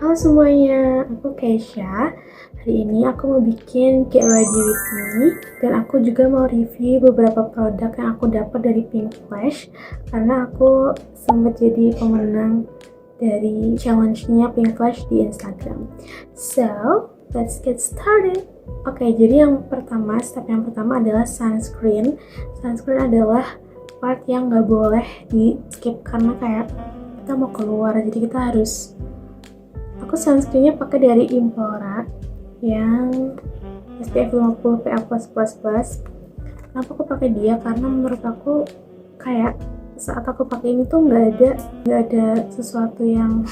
Halo semuanya, aku Keisha. Hari ini aku mau bikin Get Ready With Me. Dan aku juga mau review beberapa produk yang aku dapat dari Pink Flash. Karena aku sempat jadi pemenang dari challenge-nya Pink Flash di Instagram. So, let's get started. Oke, jadi step yang pertama adalah sunscreen. Sunscreen adalah part yang nggak boleh di skip karena kayak kita mau keluar, jadi kita harus. Aku sunscreennya pakai dari Impora yang SPF 50 PA+++. Kenapa aku pakai dia? Karena menurut aku kayak saat aku pakai ini tuh nggak ada sesuatu yang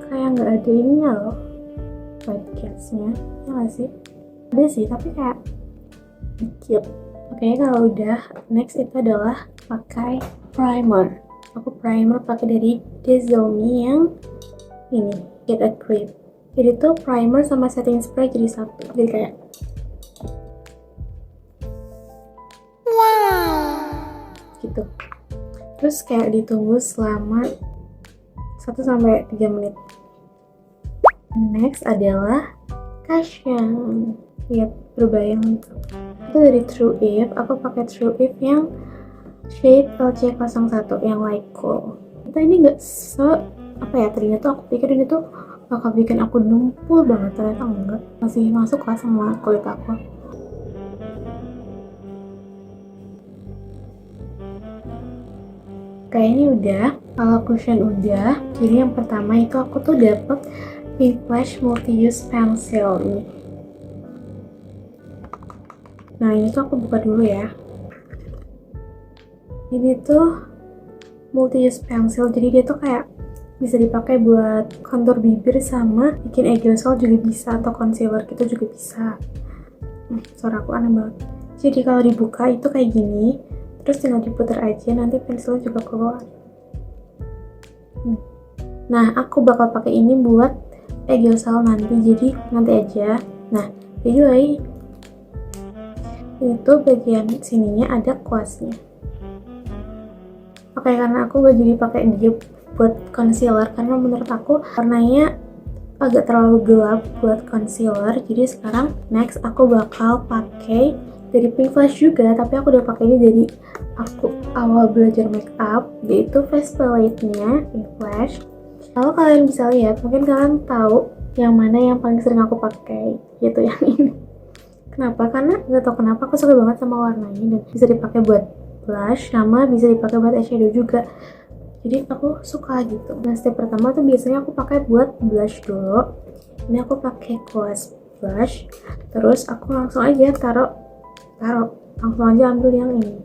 kayak nggak ada ininya loh, white cast-nya, ya nggak sih? Ada sih, tapi kayak dikit. Oke, kalau udah, next itu adalah pakai primer. Aku primer pakai dari Dezomi yang ini, Get a Grip. Jadi tuh primer sama setting spray jadi satu. Jadi kayak wow gitu. Terus kayak ditunggu selama 1-3 menit. Next adalah cushion. Lihat berbayang gitu. Itu dari True If. Aku pakai True If yang shade LC01 yang light cool. Kita ini nggak tadinya tuh aku pikir ini tuh bakal bikin aku numpul banget, ternyata enggak, masih masuk lah sama kulit aku. Kayaknya udah. Kalau cushion udah, jadi yang pertama itu aku tuh dapet Pink Flash Multi-Use Pencil ini. Nah ini tuh aku buka dulu ya. Ini tuh multi-use pencil, jadi dia tuh kayak bisa dipakai buat kontur bibir sama bikin aerosol juga bisa, atau concealer gitu juga bisa. Suara aku aneh banget. Jadi kalau dibuka itu kayak gini, terus tinggal diputar aja, nanti pensilnya juga keluar. Nah, aku bakal pakai ini buat aerosol nanti, jadi nanti aja. Nah, anyway, itu bagian sininya ada kuasnya. Oke, karena aku gak jadi pakai dia buat concealer karena menurut aku warnanya agak terlalu gelap buat concealer. Jadi sekarang next aku bakal pakai dari Pink Flash juga, tapi aku udah pakai ini dari aku awal belajar makeup, yaitu face palette-nya Pink Flash. Kalau kalian bisa lihat, mungkin kalian tahu yang mana yang paling sering aku pakai, yaitu yang ini. Kenapa? Karena gak tau kenapa aku suka banget sama warnanya dan bisa dipakai buat blush sama bisa dipakai buat eyeshadow juga, jadi aku suka gitu. Nah, step pertama tuh biasanya aku pakai buat blush dulu. Ini aku pakai Kwas blush, terus aku langsung aja taruh langsung aja ambil yang ini.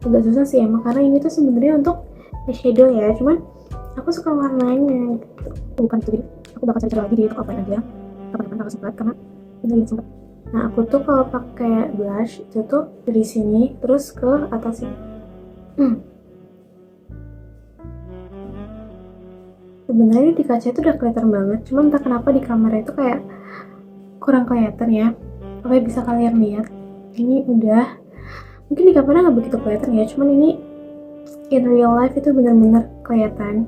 Agak susah sih emang karena ini tuh sebenarnya untuk eyeshadow ya, cuman aku suka warnanya gitu. Bukan itu, jadi aku bakal cari-cari lagi di toko offline aja kapan-kapan kalau sempat, karena bener-bener sempat. Nah, aku tuh kalau pakai blush itu tuh dari sini terus ke atas sini. Sebenarnya di kaca itu udah kelihatan banget, cuman entah kenapa di kamera itu kayak kurang kelihatan ya. Oke, bisa kalian lihat. Ini udah, mungkin di kamera nggak begitu kelihatan ya, cuman ini in real life itu benar-benar kelihatan.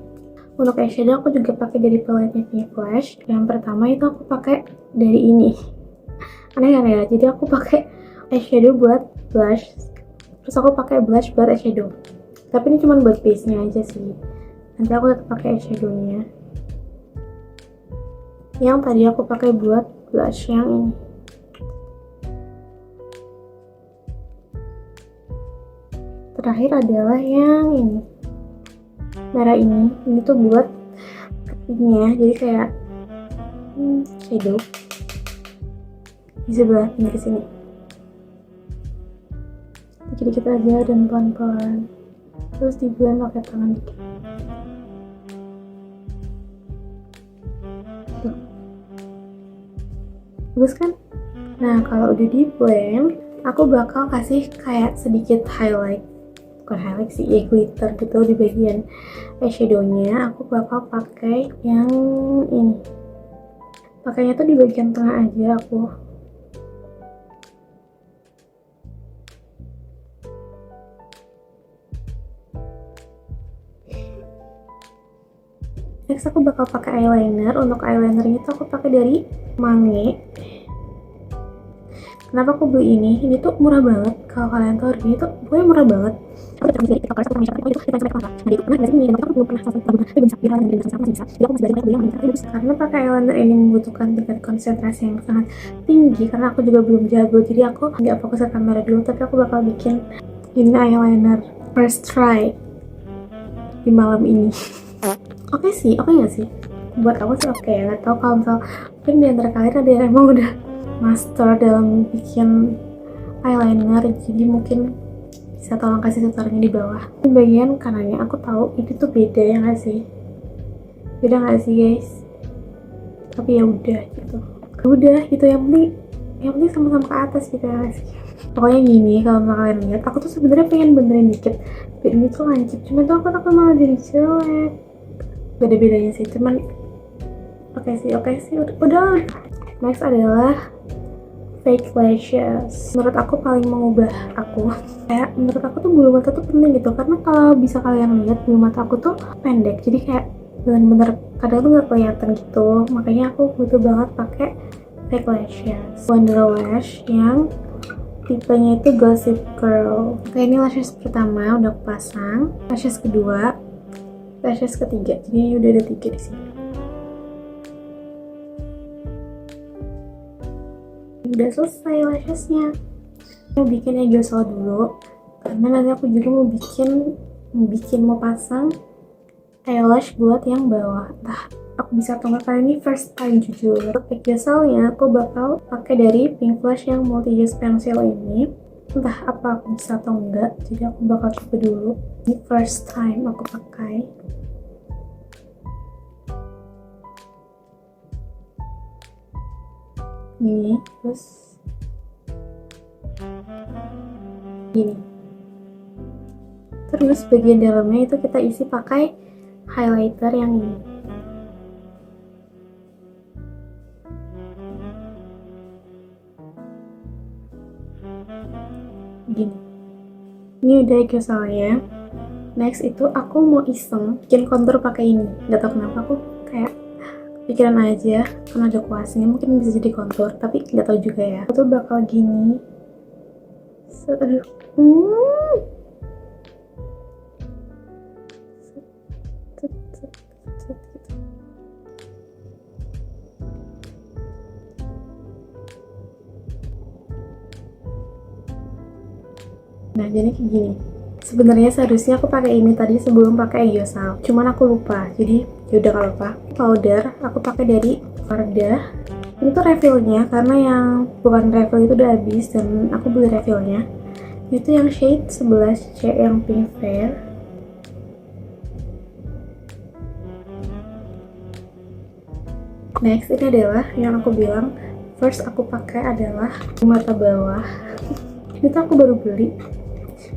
Untuk eyeshadow aku juga pakai dari palette-nya Pink Flash. Yang pertama itu aku pakai dari ini. Aneh kan ya, jadi aku pakai eyeshadow buat blush, terus aku pakai blush buat eyeshadow, tapi ini cuma buat base nya aja sih, nanti aku tetap pakai eyeshadownya yang tadi aku pakai buat blush yang ini. Terakhir adalah yang ini, merah ini tuh buat pinknya, jadi kayak shadow di sebelah pinggir sini. Dikit-dikit aja dan pelan-pelan, terus di blend pakai tangan dikit. Tuh, bagus kan? Nah, kalau udah di blend, aku bakal kasih kayak sedikit highlight, bukan highlight sih, ya glitter gitu di bagian eyeshadownya. Aku bakal pakai yang ini, pakainya tuh di bagian tengah aja aku. Next aku bakal pakai eyeliner. Untuk eyelinernya tuh aku pakai dari Mange. Kenapa aku beli ini? Ini tuh murah banget. Kalau kalian tahu harganya tuh pokoknya murah banget. Aku udah dari TikTok sama Shopee itu kita sampai nah itu pernah sih dan aku belum pernah sampai tapi bisa viral dan bisa sama bisa. Jadi aku masih belajar banyak yang bagus karena pakai eyeliner ini membutuhkan tingkat konsentrasi yang sangat tinggi karena aku juga belum jago. Jadi aku nggak fokus ke kamera dulu tapi aku bakal bikin ini eyeliner first try di malam ini. Oke sih, oke nggak sih? Buat aku sih oke. Nggak tahu kalau misal mungkin di antara kalian ada yang emang udah master dalam bikin eyeliner, jadi mungkin bisa tolong kasih tutorialnya di bawah. Di bagian kanannya aku tahu ini tuh beda ya nggak sih? Beda nggak sih guys? Tapi ya udah gitu. Udah gitu yang penting sama-sama ke atas gitu ya nggak sih? Pokoknya gini, kalau kalian lihat, aku tuh sebenarnya pengen benerin dikit biar ini tuh lancip. Cuman tuh aku takut malah jadi jelek. Beda-bedanya sih, cuman oke sih, udah. Next adalah fake lashes. Menurut aku paling mengubah aku. Kayak menurut aku tuh bulu mata tuh penting gitu karena kalau bisa kalian lihat bulu mata aku tuh pendek. Jadi kayak bener-bener kadang tuh nggak kelihatan gitu. Makanya aku butuh banget pakai fake lashes. Wonderlash yang tipenya itu Gossip Girl. Oke, ini lashes pertama udah aku pasang. Lashes kedua, lashes ketiga. Jadi udah ada 3 di sini. Udah selesai lashesnya. Mau bikin egosol dulu karena nanti aku juga mau pasang eyelash buat yang bawah. Entah aku bisa atau enggak, karena ini first time jujur. Untuk egosolnya aku bakal pakai dari Pink Flash yang multi use pencil ini. Entah apa aku bisa atau enggak, jadi aku bakal coba dulu. Ini first time aku pakai. Ini terus gini. Terus bagian dalamnya itu kita isi pakai highlighter yang ini. Gini. Ini udah egosolnya. Next itu aku mau iseng bikin contour pakai ini. Gak tau kenapa aku kayak pikiran aja karena ada kuasnya mungkin bisa jadi contour tapi nggak tahu juga ya. Aku tuh bakal gini. Aduh. Nah jadi kayak gini. Sebenarnya seharusnya aku pakai ini tadi sebelum pakai Yosal, cuman aku lupa. Jadi yaudah kalau apa. Powder aku pakai dari Wardah. Ini tuh refillnya karena yang bukan refill itu udah habis dan aku beli refillnya. Itu yang shade 11C yang pink fair. Next ini adalah yang aku bilang first aku pakai adalah mata bawah. Itu aku baru beli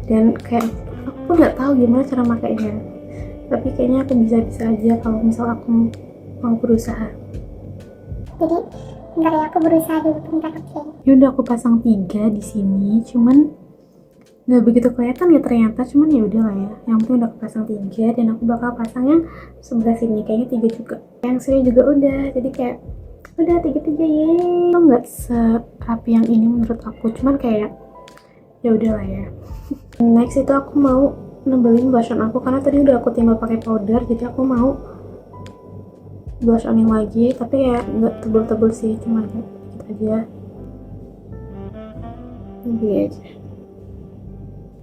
dan kayak aku nggak tahu gimana cara makainya, tapi kayaknya aku bisa aja kalau misal aku mau berusaha. Jadi bentar ya, aku berusaha dulu bentar. Oke. Ya udah aku pasang 3 di sini, cuman nggak begitu kelihatan ya ternyata, cuman ya udah lah ya. Yang penting udah aku pasang 3 dan aku bakal pasang yang sebelah sini kayaknya 3 juga. Yang sini juga udah, jadi kayak udah 3 yeay. Nggak serapi yang ini menurut aku, cuman kayak ya udah lah ya. Next itu aku mau nebelin blush on aku karena tadi udah aku timbal pakai powder, jadi aku mau blush on yang lagi tapi kayak nggak tebel-tebel sih, cuman kayak dikit aja. Lebih aja.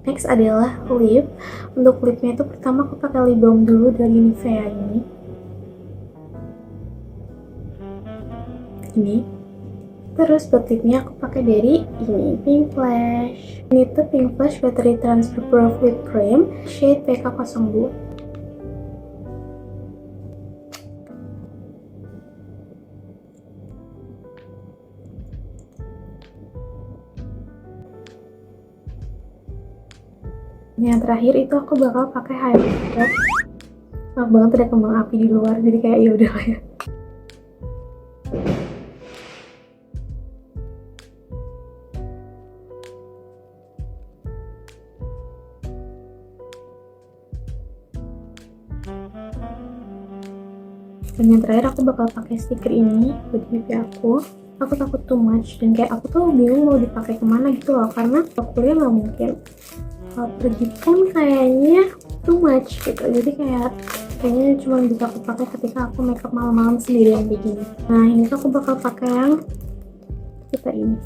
Next adalah lip. Untuk lipnya itu pertama aku pakai lip balm dulu dari Nivea ini. Terus buat lipnya aku pakai dari ini Pink Flash. Ini tuh Pink Flash Battery Transfer Proof Lip Cream shade PK02. Yang terakhir itu aku bakal pakai highlighter. Maaf banget ada kembang api di luar, jadi kayak ya udah lah ya. Dan yang terakhir aku bakal pakai stiker ini buat pipi aku takut too much, dan kayak aku tuh bingung mau dipakai kemana gitu loh, karena kalau kuliah nggak mungkin, kalau pergi pun kayaknya too much gitu, jadi kayaknya cuma bisa aku pakai ketika aku makeup malam-malam sendirian kayak gini. Nah ini tuh aku bakal pakai yang kita ini,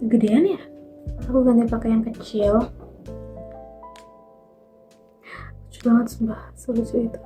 gedean ya, aku ganti pakai yang kecil. Lucu banget sumpah, selucu itu.